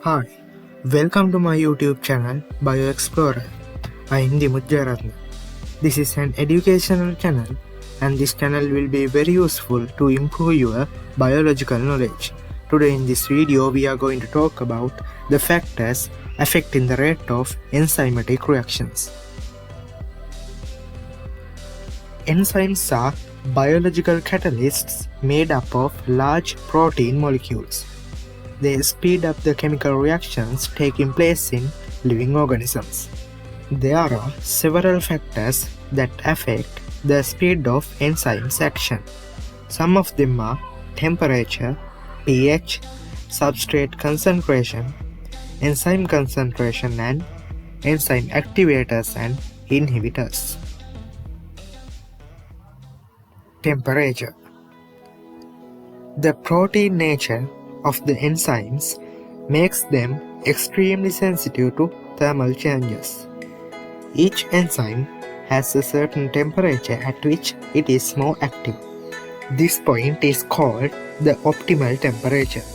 Hi, welcome to my YouTube channel BioExplorer. I am Dimujjaratna. This is an educational channel and this channel will be very useful to improve your biological knowledge. Today in this video we are going to talk about the factors affecting the rate of enzymatic reactions. Enzymes are biological catalysts made up of large protein molecules. They speed up the chemical reactions taking place in living organisms. There are several factors that affect the speed of enzymes action. Some of them are temperature, pH, substrate concentration, enzyme concentration, and enzyme activators and inhibitors. Temperature. The protein nature of the enzymes makes them extremely sensitive to thermal changes. Each enzyme has a certain temperature at which it is more active. This point is called the optimal temperature.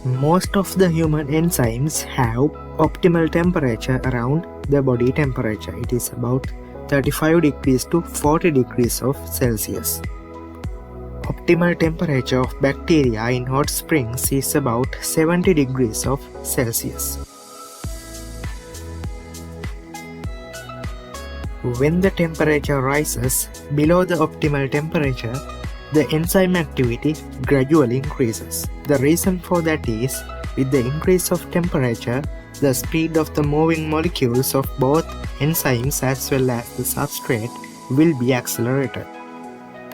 Most of the human enzymes have optimal temperature around the body temperature. It is about 35 degrees to 40 degrees of Celsius. Optimal temperature of bacteria in hot springs is about 70 degrees of Celsius. When the temperature rises below the optimal temperature, the enzyme activity gradually increases. The reason for that is, with the increase of temperature, the speed of the moving molecules of both enzymes as well as the substrate will be accelerated.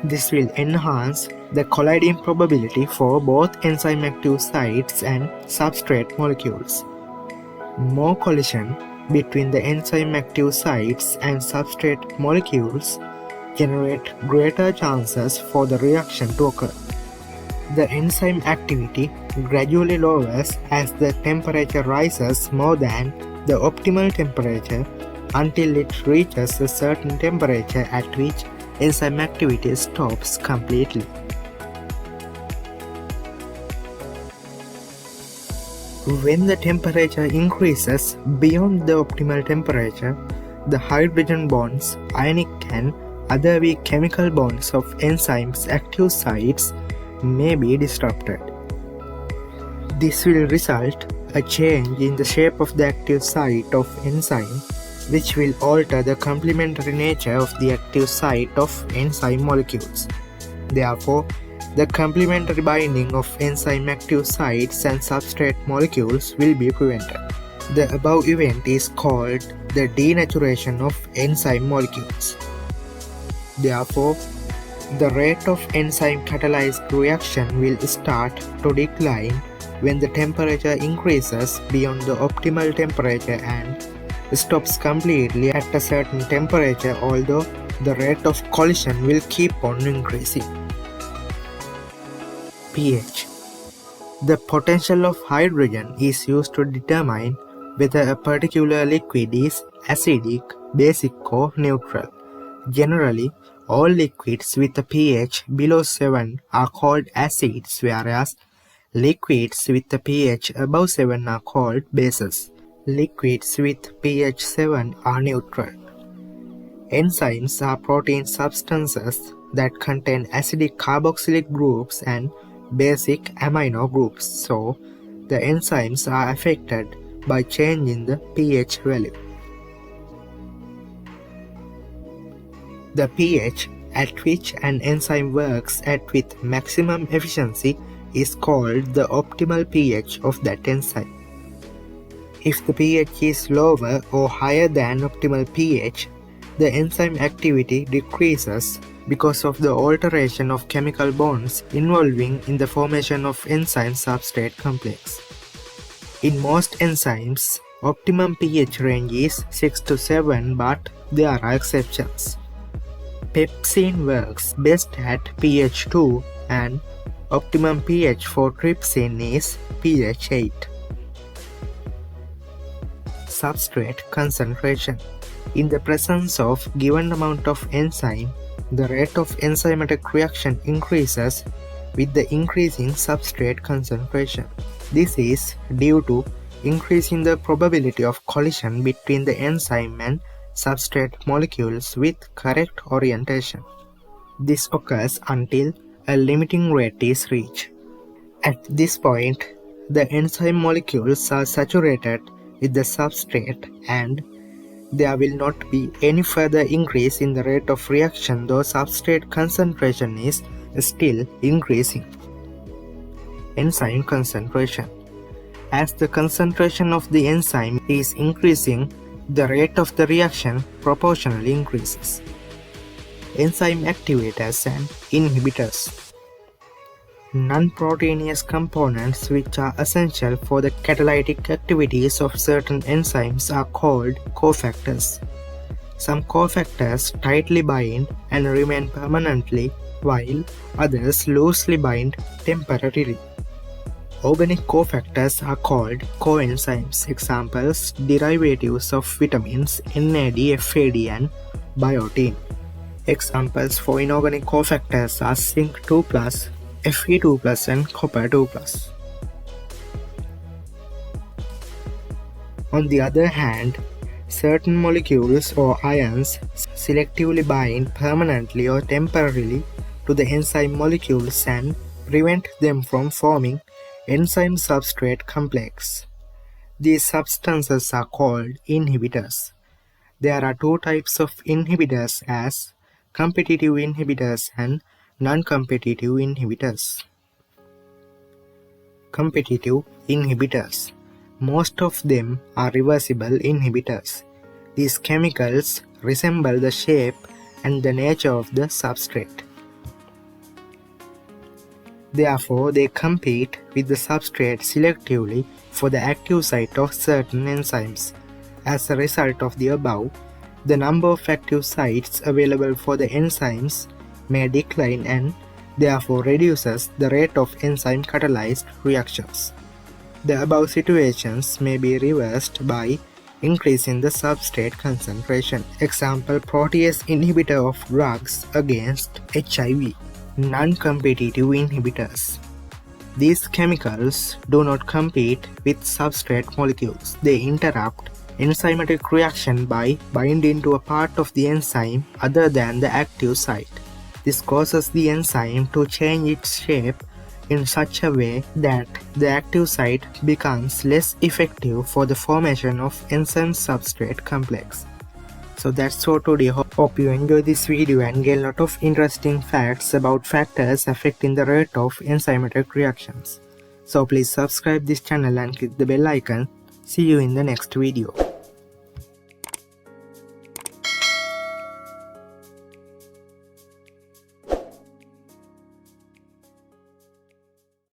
This will enhance the colliding probability for both enzyme active sites and substrate molecules. More collision between the enzyme active sites and substrate molecules generate greater chances for the reaction to occur. The enzyme activity gradually lowers as the temperature rises more than the optimal temperature until it reaches a certain temperature at which enzyme activity stops completely. When the temperature increases beyond the optimal temperature, the hydrogen bonds, ionic and other weak chemical bonds of enzymes' active sites may be disrupted. This will result a change in the shape of the active site of enzyme, which will alter the complementary nature of the active site of enzyme molecules. Therefore, the complementary binding of enzyme active sites and substrate molecules will be prevented. The above event is called the denaturation of enzyme molecules. Therefore, the rate of enzyme catalyzed reaction will start to decline when the temperature increases beyond the optimal temperature and stops completely at a certain temperature, although the rate of collision will keep on increasing. pH. The potential of hydrogen is used to determine whether a particular liquid is acidic, basic or neutral. Generally, all liquids with a pH below 7 are called acids, whereas liquids with a pH above 7 are called bases. Liquids with pH 7 are neutral. Enzymes are protein substances that contain acidic carboxylic groups and basic amino groups, so the enzymes are affected by change in the pH value. The pH at which an enzyme works at with maximum efficiency is called the optimal pH of that enzyme. If the pH is lower or higher than optimal pH, the enzyme activity decreases because of the alteration of chemical bonds involving in the formation of enzyme-substrate complex. In most enzymes, optimum pH range is 6 to 7, but there are exceptions. Pepsin works best at pH 2 and optimum pH for trypsin is pH 8. Substrate concentration. In the presence of given amount of enzyme, the rate of enzymatic reaction increases with the increasing substrate concentration. This is due to increasing the probability of collision between the enzyme and substrate molecules with correct orientation. This occurs until a limiting rate is reached. At this point, the enzyme molecules are saturated with the substrate and there will not be any further increase in the rate of reaction though substrate concentration is still increasing. Enzyme concentration. As the concentration of the enzyme is increasing, the rate of the reaction proportionally increases. Enzyme activators and inhibitors. Non-proteinous components which are essential for the catalytic activities of certain enzymes are called cofactors. Some cofactors tightly bind and remain permanently, while others loosely bind temporarily. Organic cofactors are called coenzymes. Examples: derivatives of vitamins NAD, FAD, and biotin. Examples for inorganic cofactors are zinc 2+, Fe2+, and copper 2+. On the other hand, certain molecules or ions selectively bind permanently or temporarily to the enzyme molecules and prevent them from forming enzyme-substrate complex. These substances are called inhibitors. There are two types of inhibitors as competitive inhibitors and non-competitive inhibitors. Competitive inhibitors. Most of them are reversible inhibitors. These chemicals resemble the shape and the nature of the substrate. Therefore, they compete with the substrate selectively for the active site of certain enzymes. As a result of the above, the number of active sites available for the enzymes may decline and therefore reduces the rate of enzyme-catalyzed reactions. The above situations may be reversed by increasing the substrate concentration. Example: protease inhibitor of drugs against HIV. Non-competitive inhibitors. These chemicals do not compete with substrate molecules. They interrupt enzymatic reaction by binding to a part of the enzyme other than the active site. This causes the enzyme to change its shape in such a way that the active site becomes less effective for the formation of enzyme-substrate complex. So that's all today. Hope you enjoy this video and get a lot of interesting facts about factors affecting the rate of enzymatic reactions. So please subscribe this channel and click the bell icon. See you in the next video.